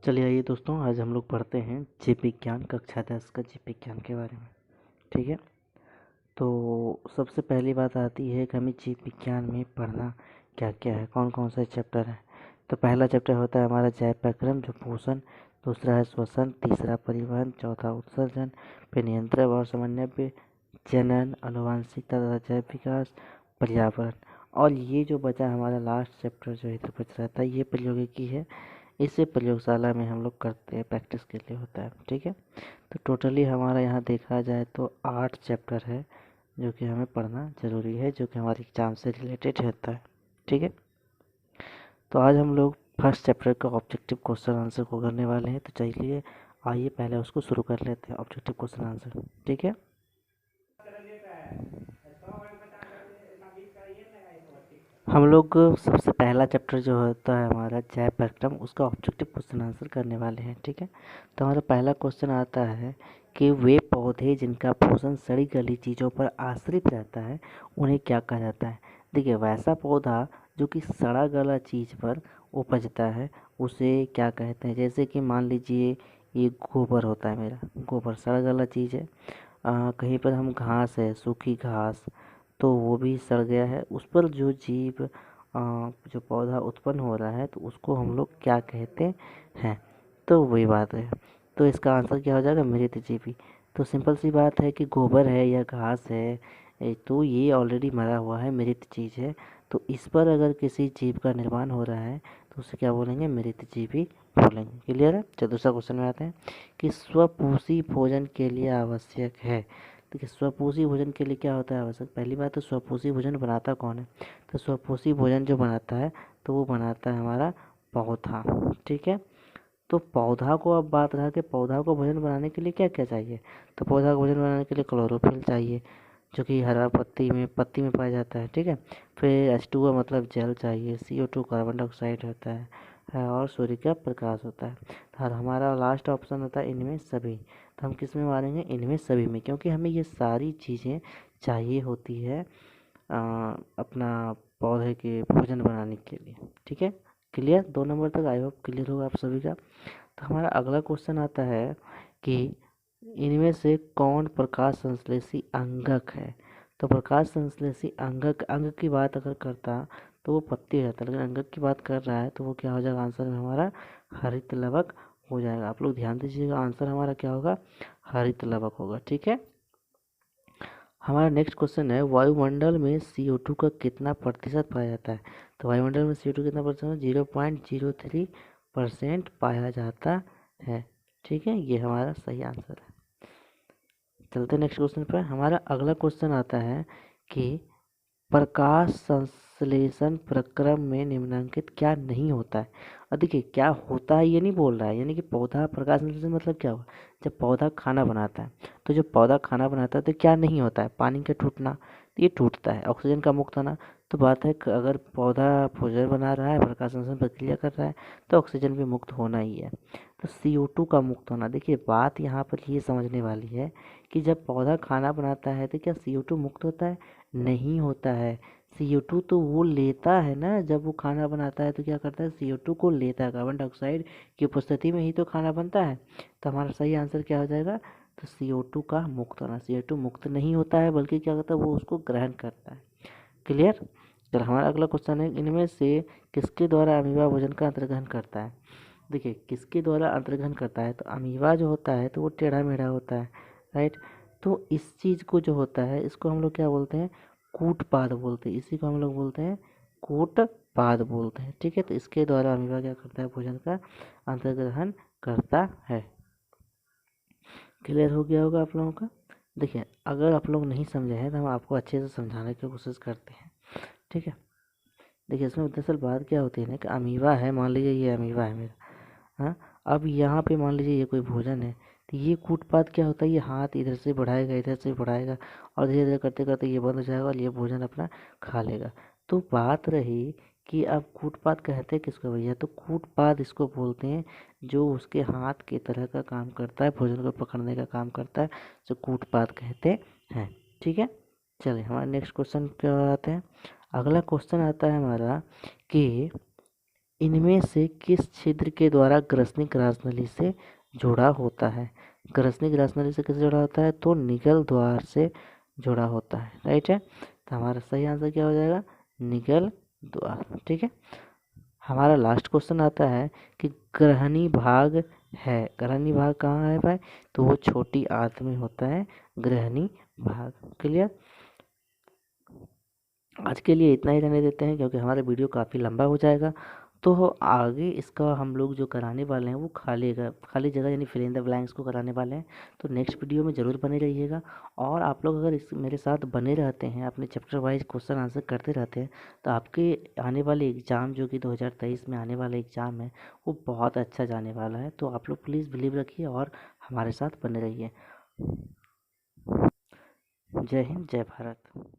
चलिए आइए दोस्तों, आज हम लोग पढ़ते हैं जीव विज्ञान कक्षा 10 का जीव विज्ञान के बारे में। ठीक है, तो सबसे पहली बात आती है कि हमें जीव विज्ञान में पढ़ना क्या क्या है, कौन कौन से चैप्टर है। तो पहला चैप्टर होता है हमारा जैव प्रक्रम, जो पोषण, दूसरा है श्वसन, तीसरा परिवहन, चौथा उत्सर्जन, फिर नियंत्रण और समन्वय, जनन, आनुवंशिकता तथा जैव विकास, पर्यावरण। और ये जो बचा हमारा लास्ट चैप्टर जो इधर बच रहा था, ये प्रौद्योगिकी है। इसे प्रयोगशाला में हम लोग करते हैं, प्रैक्टिस के लिए होता है। ठीक है, तो टोटली हमारा यहाँ देखा जाए तो 8 चैप्टर है जो कि हमें पढ़ना ज़रूरी है, जो कि हमारे एग्ज़ाम से रिलेटेड रहता है। ठीक है, तो आज हम लोग फर्स्ट चैप्टर का ऑब्जेक्टिव क्वेश्चन आंसर को करने वाले हैं। तो चलिए आइए पहले उसको शुरू कर लेते हैं, ऑब्जेक्टिव क्वेश्चन आंसर। ठीक है, हम लोग सबसे पहला चैप्टर जो होता है हमारा जैव प्रक्रम, उसका ऑब्जेक्टिव क्वेश्चन आंसर करने वाले हैं। ठीक है, तो हमारा पहला क्वेश्चन आता है कि वे पौधे जिनका पोषण सड़ी गली चीज़ों पर आश्रित रहता है उन्हें क्या कहा जाता है। देखिए, वैसा पौधा जो कि सड़ा गला चीज़ पर उपजता है उसे क्या कहते हैं। जैसे कि मान लीजिए ये गोबर होता है, मेरा गोबर सड़ा गला चीज़ है। कहीं पर हम घास है, सूखी घास, तो वो भी सड़ गया है। उस पर जो जीव जो पौधा उत्पन्न हो रहा है तो उसको हम लोग क्या कहते हैं। तो वही बात है, तो इसका आंसर क्या हो जाएगा, मृतजीवी। तो सिंपल सी बात है कि गोबर है या घास है, तो ये ऑलरेडी मरा हुआ है, मृत चीज़ है। तो इस पर अगर किसी जीव का निर्माण हो रहा है तो उसे क्या बोलेंगे, मृतजीवी बोलेंगे। क्लियर है। चलो दूसरा क्वेश्चन में आते हैं कि स्वपोषी भोजन के लिए आवश्यक है। देखिए, स्वपोषी भोजन के लिए क्या होता है आवश्यक। पहली बात तो स्वपोषी भोजन बनाता कौन है। तो स्वपोषी भोजन जो बनाता है तो वो बनाता है हमारा पौधा। ठीक है, तो पौधा को अब बात रहा कि पौधा को भोजन बनाने के लिए क्या क्या चाहिए। तो पौधा को भोजन बनाने के लिए क्लोरोफिल चाहिए, जो कि हरा पत्ती में पाया जाता है। ठीक है, फिर H2O मतलब जल चाहिए, CO2 कार्बन डाइऑक्साइड होता है और सूर्य का प्रकाश होता है। और हमारा लास्ट ऑप्शन होता है इनमें सभी। तो हम किस में मारेंगे, इनमें सभी में, क्योंकि हमें ये सारी चीज़ें चाहिए होती है अपना पौधे के भोजन बनाने के लिए। ठीक है, क्लियर। 2 नंबर तक आई होप क्लियर होगा आप सभी का। तो हमारा अगला क्वेश्चन आता है कि इनमें से कौन प्रकाश संश्लेषी अंगक है। तो प्रकाश संश्लेषी अंगक, अंग की बात अगर करता तो वो पत्ती हो जाता, लेकिन अंगक की बात कर रहा है तो वो क्या हो जाएगा, आंसर में हमारा हरित लवक हो जाएगा। आप लोग ध्यान दीजिएगा, आंसर हमारा क्या होगा, हरित लवक होगा। ठीक है, हमारा नेक्स्ट क्वेश्चन है वायुमंडल में CO2 का कितना प्रतिशत पाया जाता है। तो वायुमंडल में CO2 कितना प्रतिशत, 0.03% पाया जाता है। ठीक है, ये हमारा सही आंसर है। चलते नेक्स्ट क्वेश्चन पर। हमारा अगला क्वेश्चन आता है कि प्रकाश संश्लेषण प्रक्रम में निम्नलिखित क्या नहीं होता है। और देखिए, क्या होता है ये नहीं बोल रहा है, यानी कि पौधा प्रकाश संश्लेषण मतलब क्या हुआ, जब पौधा खाना बनाता है तो जब पौधा खाना बनाता है तो क्या नहीं होता है, पानी का टूटना, तो ये टूटता है। ऑक्सीजन का मुक्त होना, तो बात है कि अगर पौधा भोजन बना रहा है, प्रकाश संश्लेषण प्रक्रिया कर रहा है, तो ऑक्सीजन भी मुक्त होना ही है। तो CO2 का मुक्त होना, देखिए बात यहाँ पर ये समझने वाली है कि जब पौधा खाना बनाता है तो क्या CO2 मुक्त होता है, नहीं होता है। CO2 तो वो लेता है ना, जब वो खाना बनाता है तो क्या करता है, CO2 को लेता है, कार्बन डाइऑक्साइड की उपस्थिति में ही तो खाना बनता है। तो हमारा सही आंसर क्या हो जाएगा, तो CO2 का मुक्त होना। CO2 मुक्त नहीं होता है, बल्कि क्या करता है, वो उसको ग्रहण करता है। क्लियर। चलो हमारा अगला क्वेश्चन है, इनमें से किसके द्वारा अमीबा भोजन का अंतर्ग्रहण करता है। देखिए, किसके द्वारा अंतर्ग्रहण करता है, तो अमीबा जो होता है तो वो टेढ़ा मेढ़ा होता है, राइट। तो इस चीज़ को जो होता है इसको हम लोग क्या बोलते हैं, कूटपाद बोलते हैं। इसी को हम लोग बोलते हैं कूटपाद बोलते हैं। ठीक है, तो इसके द्वारा अमीबा क्या करता है, भोजन का अंतर्ग्रहण करता है। क्लियर हो गया होगा आप लोगों का। देखिए, अगर आप लोग नहीं समझे हैं तो हम आपको अच्छे से समझाने की कोशिश करते हैं। ठीक है, देखिए इसमें दरअसल बात क्या होती है ना कि अमीबा है, मान लीजिए ये अमीबा है मेरा। हाँ, अब यहाँ पे मान लीजिए ये कोई भोजन है, तो ये कूटपाद क्या होता है, ये हाथ इधर से बढ़ाएगा, इधर से बढ़ाएगा, और धीरे धीरे करते करते ये बंद हो जाएगा और ये भोजन अपना खा लेगा। तो बात रही कि अब कूटपाद कहते हैं किसको भैया, तो कूटपाद इसको बोलते हैं जो उसके हाथ की तरह का काम करता है, भोजन को पकड़ने का काम करता है, जो कूटपाद कहते हैं। ठीक है, चलिए हमारे नेक्स्ट क्वेश्चन पे आते हैं। अगला क्वेश्चन आता है हमारा कि इनमें से किस छिद्र के द्वारा ग्रसनिक राजनली से जुड़ा होता है? ग्रसनिक राजनली से किससे जुड़ा होता है? तो निगल द्वार से जुड़ा होता है, राइट है। तो हमारा सही आंसर क्या हो जाएगा? निगल द्वार, ठीक है। हमारा लास्ट क्वेश्चन आता है कि ग्रहणी भाग है, ग्रहणी भाग कहाँ है भाई? तो वो छोटी आंत में होता है ग्रहणी भाग। क्लियर? आज के लिए इतना ही रहने देते हैं क्योंकि हमारा वीडियो काफ़ी लंबा हो जाएगा। तो आगे इसका हम लोग जो कराने वाले हैं वो खाली जगह यानी फिल इन द ब्लैंक्स को कराने वाले हैं। तो नेक्स्ट वीडियो में ज़रूर बने रहिएगा। और आप लोग अगर इस मेरे साथ बने रहते हैं, अपने चैप्टर वाइज क्वेश्चन आंसर करते रहते हैं, तो आपके आने वाले एग्ज़ाम जो कि 2023 में आने वाला एग्ज़ाम है वो बहुत अच्छा जाने वाला है। तो आप लोग प्लीज़ बिलीव रखिए और हमारे साथ बने रहिए। जय हिंद, जय भारत।